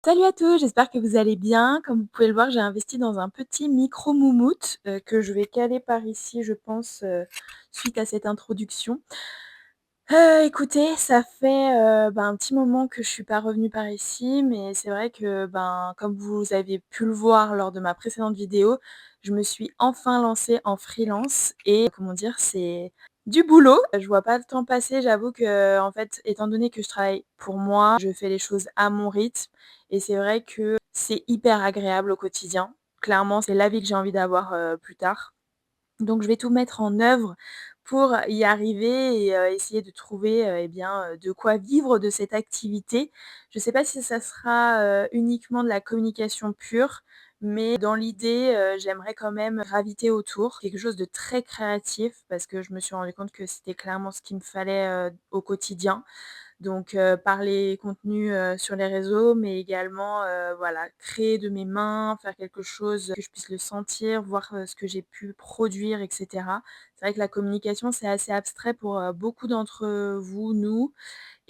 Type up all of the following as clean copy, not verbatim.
Salut à tous, j'espère que vous allez bien. Comme vous pouvez le voir, j'ai investi dans un petit micro moumoute, que je vais caler par ici, je pense, suite à cette introduction. Écoutez, ça fait, un petit moment que je suis pas revenue par ici, mais c'est vrai que, comme vous avez pu le voir lors de ma précédente vidéo, je me suis enfin lancée en freelance et comment dire? C'est du boulot. Je vois pas le temps passer. J'avoue que, en fait, étant donné que je travaille pour moi, je fais les choses à mon rythme et c'est vrai que c'est hyper agréable au quotidien. Clairement, c'est la vie que j'ai envie d'avoir, plus tard. Donc je vais tout mettre en œuvre pour y arriver et essayer de trouver, de quoi vivre de cette activité. Je ne sais pas si ça sera, uniquement de la communication pure, mais dans l'idée, j'aimerais quand même graviter autour. Quelque chose de très créatif parce que je me suis rendu compte que c'était clairement ce qu'il me fallait, au quotidien. Donc par les contenus, sur les réseaux, mais également, voilà, créer de mes mains, faire quelque chose que je puisse le sentir, voir, ce que j'ai pu produire et cetera. C'est vrai que la communication, c'est assez abstrait pour, beaucoup d'entre vous, nous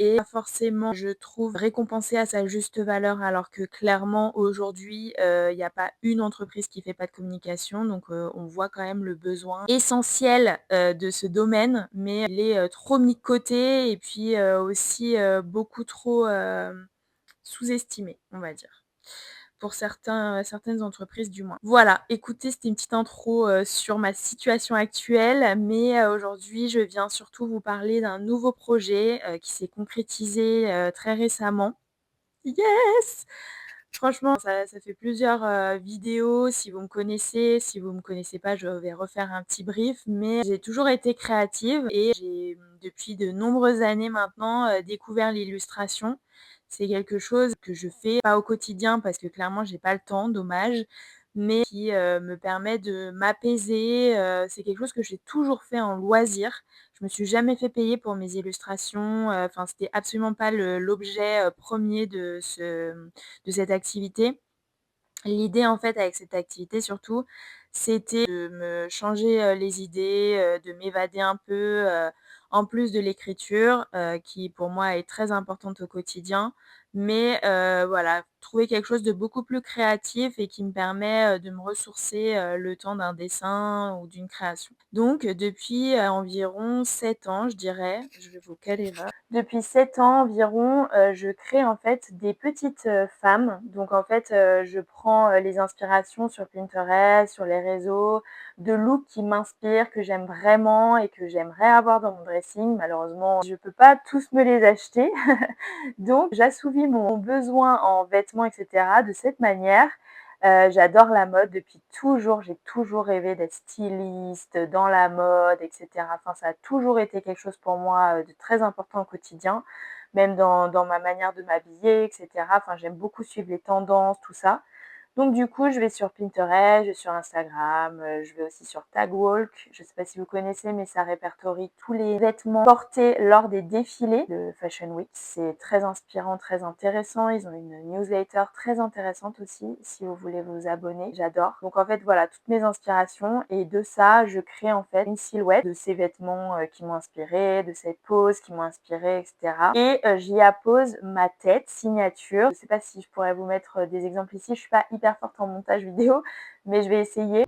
et pas forcément, je trouve, récompensé à sa juste valeur alors que clairement aujourd'hui, il y a pas une entreprise qui fait pas de communication donc on voit quand même le besoin essentiel, de ce domaine, mais il est, trop mis de côté et puis, aussi, beaucoup trop, sous-estimé, on va dire. Pour certaines entreprises du moins. Voilà, écoutez, c'était une petite intro, sur ma situation actuelle, mais aujourd'hui, je viens surtout vous parler d'un nouveau projet, qui s'est concrétisé, très récemment. Yes! Franchement, ça fait plusieurs, vidéos, si vous me connaissez. Si vous me connaissez pas, je vais refaire un petit brief, mais j'ai toujours été créative et j'ai, depuis de nombreuses années maintenant, découvert l'illustration. C'est quelque chose que je fais pas au quotidien parce que clairement j'ai pas le temps, dommage, mais qui, me permet de m'apaiser, c'est quelque chose que j'ai toujours fait en loisir. Je me suis jamais fait payer pour mes illustrations, enfin c'était absolument pas l'objet, 1 de cette activité. L'idée, en fait, avec cette activité surtout, c'était de me changer, les idées, de m'évader un peu, en plus de l'écriture, qui pour moi est très importante au quotidien. Mais, voilà, trouver quelque chose de beaucoup plus créatif et qui me permet, de me ressourcer, le temps d'un dessin ou d'une création. Donc, depuis, environ 7 ans, je dirais, je vais vous caler là. Depuis 7 ans environ, je crée en fait des petites, femmes. Donc en fait, je prends, les inspirations sur Pinterest, sur les réseaux, de looks qui m'inspirent, que j'aime vraiment et que j'aimerais avoir dans mon dressing. Malheureusement, je peux pas tous me les acheter. Donc j'assouvis mon besoin en vêtements et cetera de cette manière. J'adore la mode depuis toujours, j'ai toujours rêvé d'être styliste, dans la mode et cetera. Enfin, ça a toujours été quelque chose pour moi, de très important au quotidien, même dans ma manière de m'habiller et cetera. Enfin, j'aime beaucoup suivre les tendances, tout ça. Donc du coup, je vais sur Pinterest, je vais sur Instagram, je vais aussi sur Tagwalk. Je ne sais pas si vous connaissez, mais ça répertorie tous les vêtements portés lors des défilés de Fashion Week. C'est très inspirant, très intéressant. Ils ont une newsletter très intéressante aussi, si vous voulez vous abonner. J'adore. Donc en fait, voilà, toutes mes inspirations et de ça, je crée en fait une silhouette de ces vêtements, qui m'ont inspirée, de cette pose qui m'ont inspirée et cetera et j'y appose ma tête signature. Je ne sais pas si je pourrais vous mettre, des exemples ici. Je suis pas hyper forte en montage vidéo, mais je vais essayer.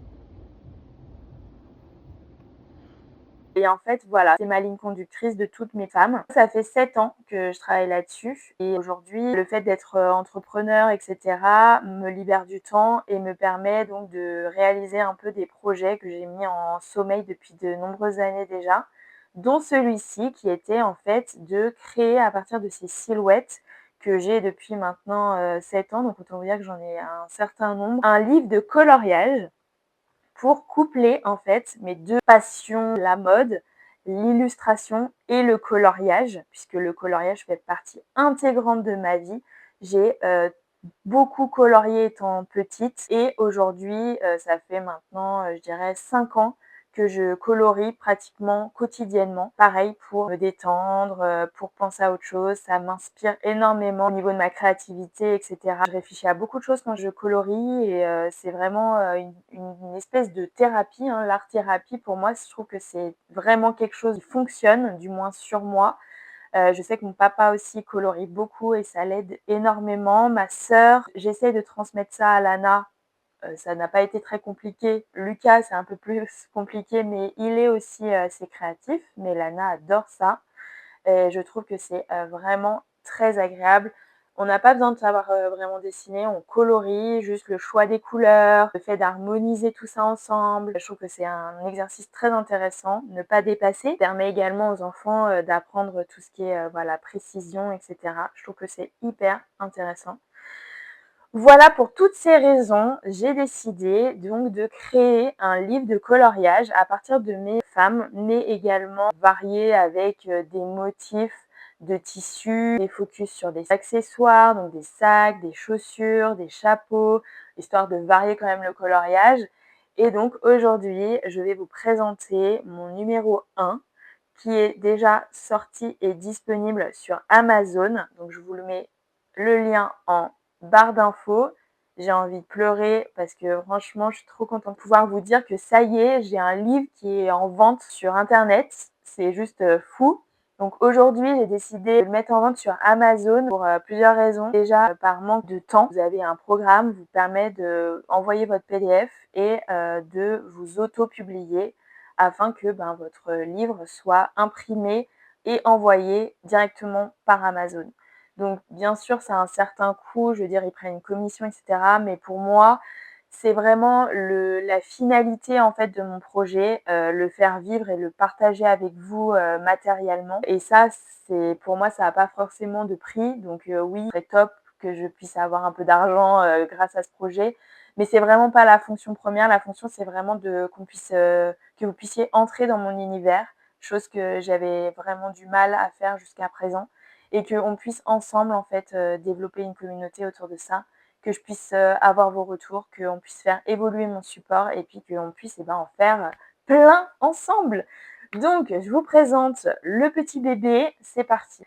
Et en fait, voilà, c'est ma ligne conductrice de toutes mes femmes. Ça fait 7 ans que je travaille là-dessus et aujourd'hui, le fait d'être, entrepreneur et cetera, me libère du temps et me permet donc de réaliser un peu des projets que j'ai mis en sommeil depuis de nombreuses années déjà, dont celui-ci qui était en fait de créer à partir de ces silhouettes que j'ai depuis maintenant, 7 ans, donc autant vous dire que j'en ai un certain nombre, un livre de coloriage pour coupler en fait mes 2 passions, la mode, l'illustration et le coloriage, puisque le coloriage fait partie intégrante de ma vie. J'ai, beaucoup colorié étant petite et aujourd'hui, ça fait maintenant, je dirais 5 ans que je colorie pratiquement quotidiennement. Pareil pour me détendre, pour penser à autre chose, ça m'inspire énormément au niveau de ma créativité et cetera. Je réfléchis à beaucoup de choses quand je colorie et c'est vraiment, une espèce de thérapie, hein. L'art thérapie pour moi, je trouve que c'est vraiment quelque chose qui fonctionne, du moins sur moi. Je sais que mon papa aussi colorie beaucoup et ça l'aide énormément. Ma sœur, j'essaie de transmettre ça à Lana. Ça n'a pas été très compliqué. Lucas, c'est un peu plus compliqué, mais il est aussi assez créatif. Mais Lana adore ça. Et je trouve que c'est vraiment très agréable. On n'a pas besoin de savoir vraiment dessiner, on colorie, juste le choix des couleurs, le fait d'harmoniser tout ça ensemble. Je trouve que c'est un exercice très intéressant, ne pas dépasser. Ça permet également aux enfants d'apprendre tout ce qui est voilà, précision, etc. Je trouve que c'est hyper intéressant. Voilà, pour toutes ces raisons, j'ai décidé donc de créer un livre de coloriage à partir de mes femmes, mais également varié avec des motifs de tissus, des focus sur des accessoires, donc des sacs, des chaussures, des chapeaux, histoire de varier quand même le coloriage. Et donc aujourd'hui, je vais vous présenter mon numéro 1 qui est déjà sorti et disponible sur Amazon. Donc je vous le mets le lien en barre d'infos. J'ai envie de pleurer parce que franchement, je suis trop contente de pouvoir vous dire que ça y est, j'ai un livre qui est en vente sur Internet. C'est juste fou. Donc aujourd'hui, j'ai décidé de le mettre en vente sur Amazon pour plusieurs raisons. Déjà, par manque de temps, vous avez un programme qui vous permet d'envoyer votre PDF et de vous auto-publier afin que votre livre soit imprimé et envoyé directement par Amazon. Donc, bien sûr, ça a un certain coût, je veux dire, ils prennent une commission, etc. Mais pour moi, c'est vraiment la finalité en fait de mon projet, le faire vivre et le partager avec vous matériellement. Et ça, c'est pour moi, ça n'a pas forcément de prix. Donc oui, c'est top que je puisse avoir un peu d'argent grâce à ce projet. Mais c'est vraiment pas la fonction première. La fonction, c'est vraiment que vous puissiez entrer dans mon univers, chose que j'avais vraiment du mal à faire jusqu'à présent et qu'on puisse ensemble en fait développer une communauté autour de ça, que je puisse avoir vos retours, qu'on puisse faire évoluer mon support et puis qu'on puisse en faire plein ensemble. Donc, je vous présente le petit bébé, c'est parti.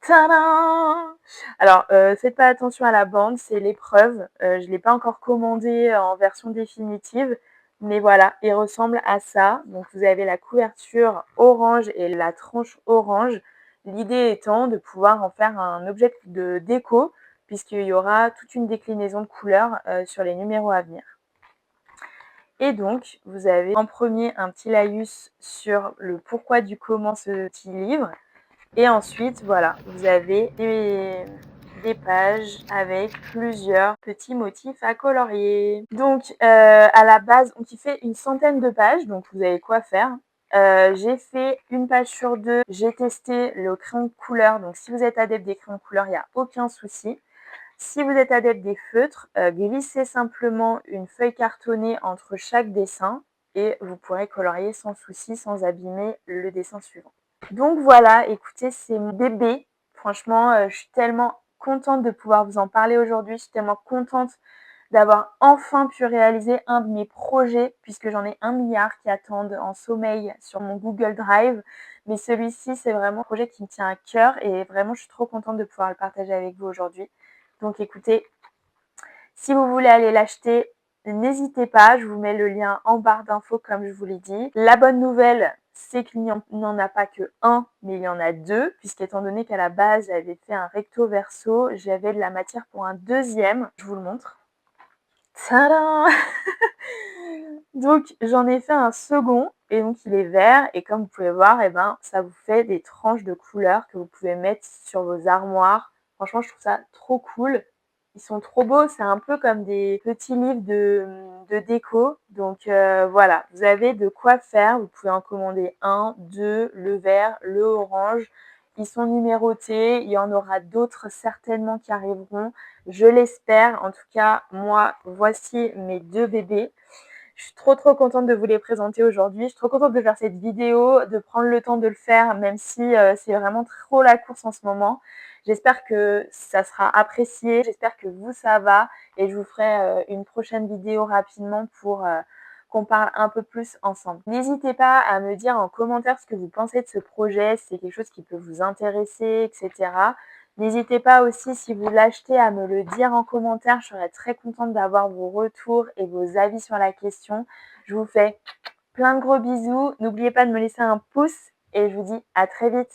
Tadam! Alors, faites pas attention à la bande, c'est l'épreuve. Je ne l'ai pas encore commandé en version définitive, mais voilà, il ressemble à ça. Donc, vous avez la couverture orange et la tranche orange. L'idée étant de pouvoir en faire un objet de déco, puisqu'il y aura toute une déclinaison de couleurs sur les numéros à venir. Et donc, vous avez en premier un petit laïus sur le pourquoi du comment ce petit livre. Et ensuite, voilà, vous avez des pages avec plusieurs petits motifs à colorier. Donc, à la base, il fait une centaine de pages, donc vous avez quoi faire. J'ai fait une page sur deux. J'ai testé le crayon de couleur. Donc, si vous êtes adepte des crayons de couleur, il n'y a aucun souci. Si vous êtes adepte des feutres, glissez simplement une feuille cartonnée entre chaque dessin et vous pourrez colorier sans souci, sans abîmer le dessin suivant. Donc voilà, écoutez, c'est mon bébé. Franchement, je suis tellement contente de pouvoir vous en parler aujourd'hui. Je suis tellement contente d'avoir enfin pu réaliser un de mes projets, puisque j'en ai 1 milliard qui attendent en sommeil sur mon Google Drive. Mais celui-ci, c'est vraiment un projet qui me tient à cœur et vraiment, je suis trop contente de pouvoir le partager avec vous aujourd'hui. Donc écoutez, si vous voulez aller l'acheter, n'hésitez pas, je vous mets le lien en barre d'infos comme je vous l'ai dit. La bonne nouvelle, c'est qu'il n'y en a pas que un, mais il y en a deux, puisqu'étant donné qu'à la base, j'avais fait un recto verso, j'avais de la matière pour un deuxième. Je vous le montre. Tadam! Donc, j'en ai fait un second, et donc il est vert, et comme vous pouvez voir, ça vous fait des tranches de couleurs que vous pouvez mettre sur vos armoires. Franchement, je trouve ça trop cool. Ils sont trop beaux, c'est un peu comme des petits livres de déco. Donc voilà, vous avez de quoi faire. Vous pouvez en commander un, deux, le vert, le orange. Ils sont numérotés, il y en aura d'autres certainement qui arriveront. Je l'espère. En tout cas, moi, voici mes deux bébés. Je suis trop contente de vous les présenter aujourd'hui. Je suis trop contente de faire cette vidéo, de prendre le temps de le faire, même si c'est vraiment trop la course en ce moment. J'espère que ça sera apprécié, j'espère que vous, ça va. Et je vous ferai une prochaine vidéo rapidement pour qu'on parle un peu plus ensemble. N'hésitez pas à me dire en commentaire ce que vous pensez de ce projet, si c'est quelque chose qui peut vous intéresser, etc. N'hésitez pas aussi, si vous l'achetez, à me le dire en commentaire. Je serais très contente d'avoir vos retours et vos avis sur la question. Je vous fais plein de gros bisous. N'oubliez pas de me laisser un pouce et je vous dis à très vite.